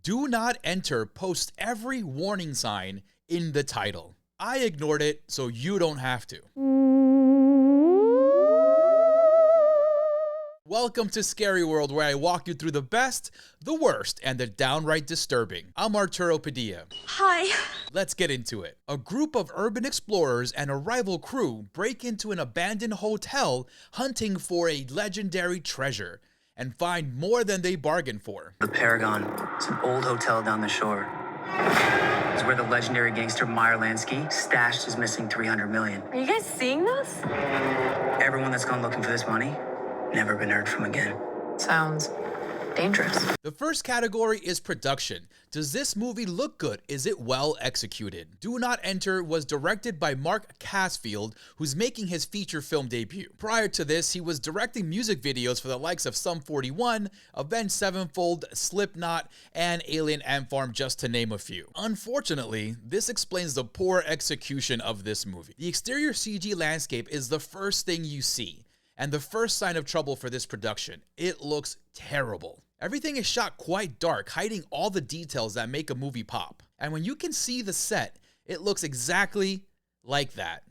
Do not enter posts every warning sign in the title. I ignored it, so you don't have to. Welcome to Scary World, where I walk you through the best, the worst, and the downright disturbing. I'm Arturo Padilla. Hi. Let's get into it. A group of urban explorers and a rival crew break into an abandoned hotel hunting for a legendary treasure and find more than they bargained for. The Paragon. It's an old hotel down the shore. It's where the legendary gangster Meyer Lansky stashed his missing $300 million. Are you guys seeing this? Everyone that's gone looking for this money, never been heard from again. Sounds dangerous. The first category is production. Does this movie look good? Is it well executed? Do Not Enter was directed by Mark Casfield, who's making his feature film debut. Prior to this, he was directing music videos for the likes of Sum 41, Avenged Sevenfold, Slipknot, and Alien Ant Farm, just to name a few. Unfortunately, this explains the poor execution of this movie. The exterior CG landscape is the first thing you see, and the first sign of trouble for this production. It looks terrible. Everything is shot quite dark, hiding all the details that make a movie pop. And when you can see the set, it looks exactly like that.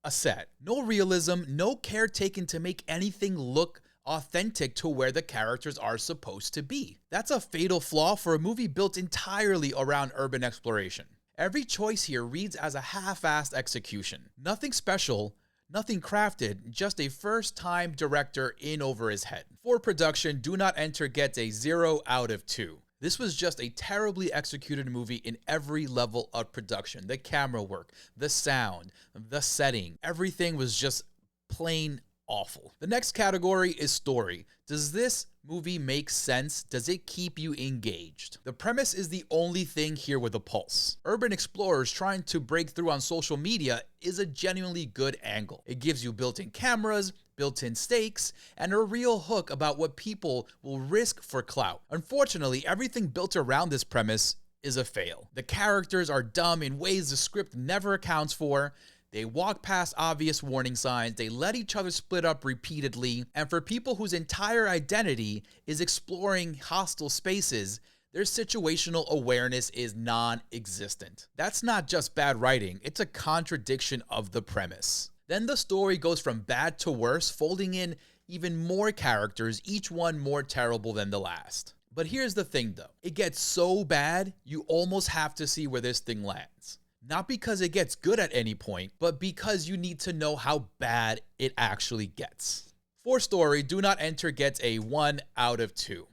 A set. No realism, no care taken to make anything look authentic to where the characters are supposed to be. That's a fatal flaw for a movie built entirely around urban exploration. Every choice here reads as a half-assed execution. Nothing special, nothing crafted, just a first-time director in over his head. For production, Do Not Enter gets a 0 out of 2. This was just a terribly executed movie in every level of production. The camera work, the sound, the setting, everything was just plain awful. The next category is story. Does this movie make sense? Does it keep you engaged? The premise is the only thing here with a pulse. Urban explorers trying to break through on social media is a genuinely good angle. It gives you built-in cameras, built-in stakes, and a real hook about what people will risk for clout. Unfortunately, everything built around this premise is a fail. The characters are dumb in ways the script never accounts for. They walk past obvious warning signs, they let each other split up repeatedly, and for people whose entire identity is exploring hostile spaces, their situational awareness is non-existent. That's not just bad writing, it's a contradiction of the premise. Then the story goes from bad to worse, folding in even more characters, each one more terrible than the last. But here's the thing though, it gets so bad, you almost have to see where this thing lands. Not because it gets good at any point, but because you need to know how bad it actually gets. For story, Do Not Enter gets a 1 out of 2.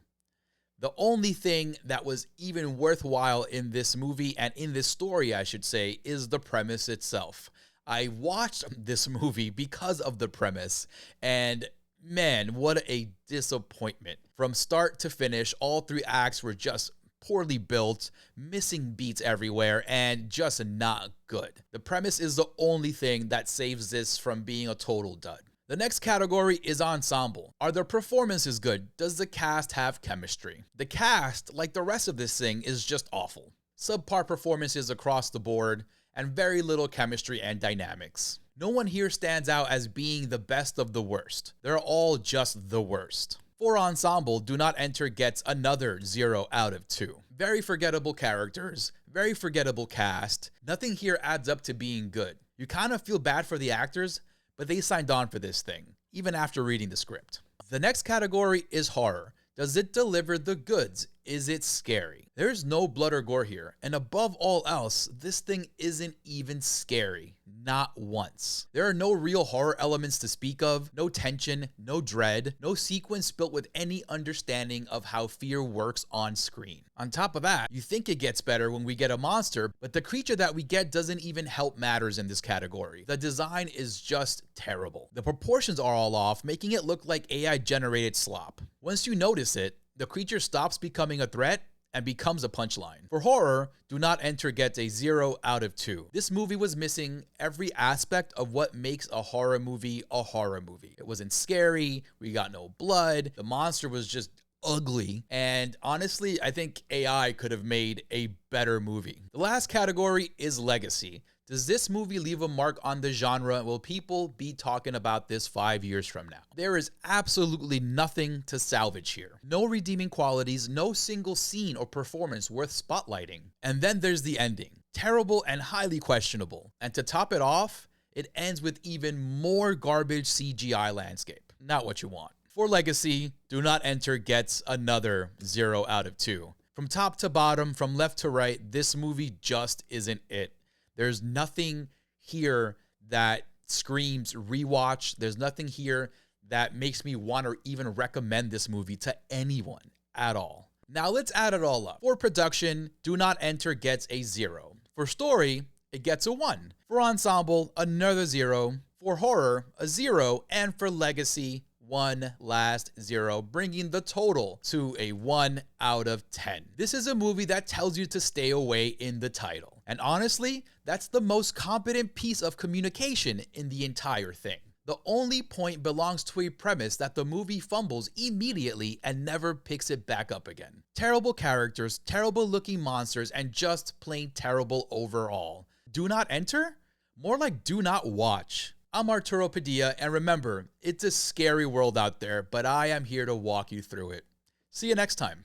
The only thing that was even worthwhile in this movie, and in this story I should say, is the premise itself. I watched this movie because of the premise, and man, what a disappointment. From start to finish, all 3 acts were just poorly built, missing beats everywhere, and just not good. The premise is the only thing that saves this from being a total dud. The next category is ensemble. Are the performances good? Does the cast have chemistry? The cast, like the rest of this thing, is just awful. Subpar performances across the board, and very little chemistry and dynamics. No one here stands out as being the best of the worst. They're all just the worst. For ensemble, Do Not Enter gets another 0 out of 2. Very forgettable characters, very forgettable cast. Nothing here adds up to being good. You kind of feel bad for the actors, but they signed on for this thing, even after reading the script. The next category is horror. Does it deliver the goods? Is it scary? There's no blood or gore here, and above all else, this thing isn't even scary. Not once. There are no real horror elements to speak of, no tension, no dread, no sequence built with any understanding of how fear works on screen. On top of that, you think it gets better when we get a monster, but the creature that we get doesn't even help matters in this category. The design is just terrible. The proportions are all off, making it look like AI generated slop. Once you notice it, the creature stops becoming a threat and becomes a punchline. For horror, Do Not Enter gets a 0 out of 2. This movie was missing every aspect of what makes a horror movie a horror movie. It wasn't scary, we got no blood, the monster was just ugly, and honestly, I think AI could have made a better movie. The last category is legacy. Does this movie leave a mark on the genre? Will people be talking about this 5 years from now? There is absolutely nothing to salvage here. No redeeming qualities, no single scene or performance worth spotlighting. And then there's the ending. Terrible and highly questionable. And to top it off, it ends with even more garbage CGI landscape. Not what you want. For Legacy, Do Not Enter gets another 0 out of 2. From top to bottom, from left to right, this movie just isn't it. There's nothing here that screams rewatch. There's nothing here that makes me want to even recommend this movie to anyone at all. Now let's add it all up. For production, Do Not Enter gets a 0. For story, it gets a 1. For ensemble, another 0. For horror, a 0. And for legacy, one last 0, bringing the total to a 1 out of 10. This is a movie that tells you to stay away in the title. And honestly, that's the most competent piece of communication in the entire thing. The only point belongs to a premise that the movie fumbles immediately and never picks it back up again. Terrible characters, terrible looking monsters, and just plain terrible overall. Do Not Enter? More like do not watch. I'm Arturo Padilla, and remember, it's a scary world out there, but I am here to walk you through it. See you next time.